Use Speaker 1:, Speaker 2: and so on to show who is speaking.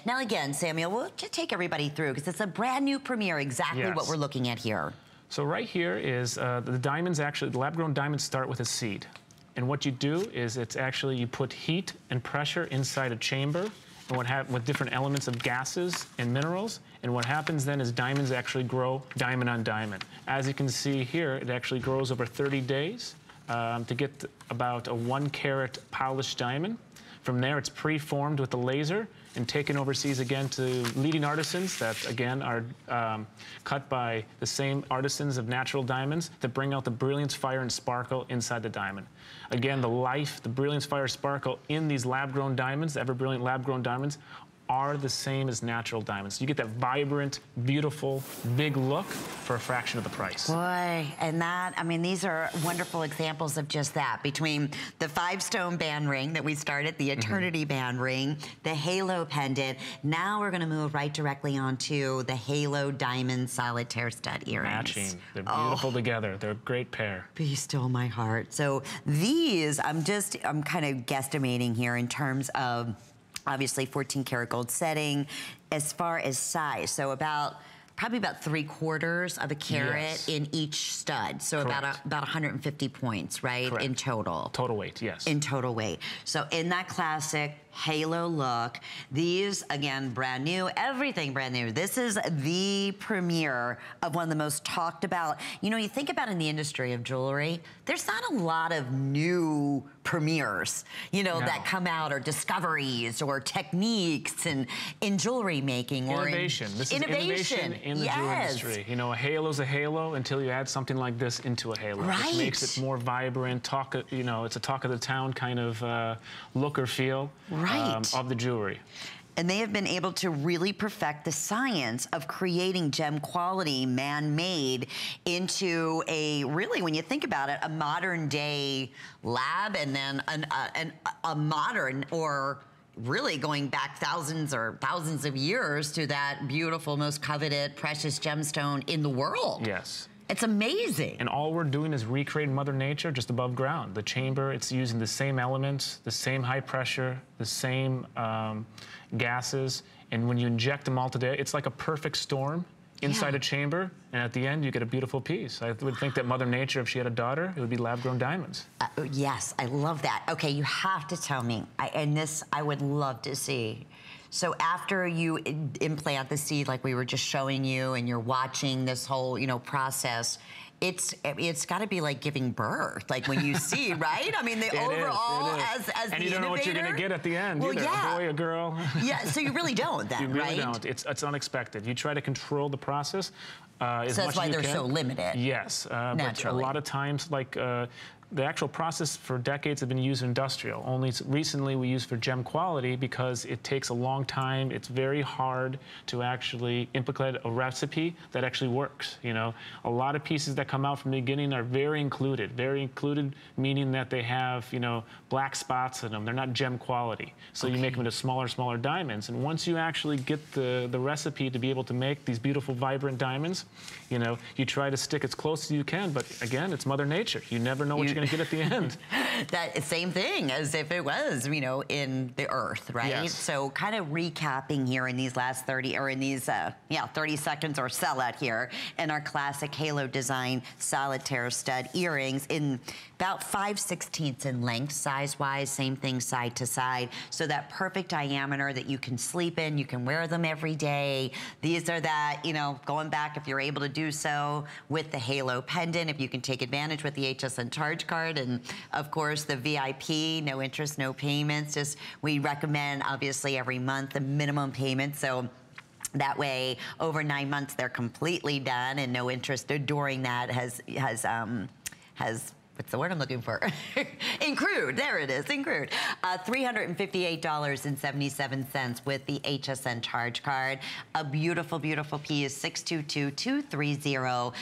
Speaker 1: Now again, Samuel, we'll just take everybody through because it's a brand new premiere, exactly what we're looking at here.
Speaker 2: So right here is the diamonds. Actually, the lab-grown diamonds start with a seed. And what you do is it's actually, you put heat and pressure inside a chamber and with different elements of gases and minerals. And what happens then is diamonds actually grow diamond on diamond. As you can see here, it actually grows over 30 days to get about a 1 carat polished diamond. From there, it's pre-formed with a laser and taken overseas again to leading artisans that, again, are cut by the same artisans of natural diamonds that bring out the brilliance, fire, and sparkle inside the diamond. Again, the life, the brilliance, fire, sparkle in these lab-grown diamonds, the ever-brilliant lab-grown diamonds, are the same as natural diamonds. You get that vibrant, beautiful, big look for a fraction of the price.
Speaker 1: Boy, and that, I mean, these are wonderful examples of just that. Between the 5-stone band ring that we started, the Eternity band ring, the Halo pendant, now we're gonna move right directly onto the Halo diamond solitaire stud earrings.
Speaker 2: Matching, they're beautiful together. They're a great pair.
Speaker 1: Be still my heart. So these, I'm kind of guesstimating here in terms of obviously 14 karat gold setting. As far as size, so probably about 3/4 of a carat in each stud. So about 150 points, right?
Speaker 2: Correct.
Speaker 1: In total.
Speaker 2: Total weight, yes.
Speaker 1: In total weight. So in that classic Halo look, these, again, brand new, everything brand new. This is the premiere of one of the most talked about. You know, you think about in the industry of jewelry, there's not a lot of new premieres, you know, that come out, or discoveries, or techniques in jewelry making, or
Speaker 2: innovation. This is innovation in the jewelry industry. You know, a halo's a halo until you add something like this into a halo.
Speaker 1: Right.
Speaker 2: Which makes it more vibrant, you know, it's a talk of the town kind of look or feel of the jewelry.
Speaker 1: And they have been able to really perfect the science of creating gem quality, man-made, into a, really, when you think about it, a modern day lab, and then a modern, or really going back thousands of years to that beautiful, most coveted, precious gemstone in the world.
Speaker 2: Yes.
Speaker 1: It's amazing.
Speaker 2: And all we're doing is recreating Mother Nature just above ground. The chamber, it's using the same elements, the same high pressure, the same gases. And when you inject them all together, it's like a perfect storm inside a chamber. And at the end, you get a beautiful piece. I would think that Mother Nature, if she had a daughter, it would be lab-grown diamonds.
Speaker 1: Yes, I love that. Okay, you have to tell me, and this I would love to see. So after you implant the seed, like we were just showing you, and you're watching this whole, you know, process, it's got to be like giving birth, like when you see, right? I mean, the overall, as the innovator.
Speaker 2: And you don't know what you're going to get at the end, either, a boy or girl.
Speaker 1: Yeah, so you really don't then,
Speaker 2: You really don't. It's unexpected. You try to control the process as
Speaker 1: so
Speaker 2: much
Speaker 1: that's why
Speaker 2: as you
Speaker 1: they're
Speaker 2: can.
Speaker 1: So limited.
Speaker 2: Yes, but a lot of times, like, the actual process for decades have been used industrial. Only recently we use for gem quality because it takes a long time. It's very hard to actually implement a recipe that actually works. You know, a lot of pieces that come out from the beginning are very included. Very included meaning that they have, you know, black spots in them. They're not gem quality. So you make them into smaller diamonds. And once you actually get the recipe to be able to make these beautiful, vibrant diamonds, you know, you try to stick as close as you can. But again, it's Mother Nature. You never know what you're going to get at the end.
Speaker 1: That same thing as if it was, you know, in the earth, right?
Speaker 2: Yes.
Speaker 1: So kind of recapping here in these last 30, or in these, 30 seconds or sellout here, in our classic Halo design solitaire stud earrings in about 5/16 in length, size-wise, same thing side to side. So that perfect diameter that you can sleep in, you can wear them every day. These are that, you know, going back, if you're able to do so, with the Halo pendant, if you can take advantage with the HSN charge card, and of course the VIP, no interest, no payments. Just, we recommend obviously every month a minimum payment, so that way over 9 months they're completely done, and no interest during that has what's the word I'm looking for? Accrued, there it is, accrued. $358.77 with the HSN charge card. A beautiful, beautiful piece, 622-230.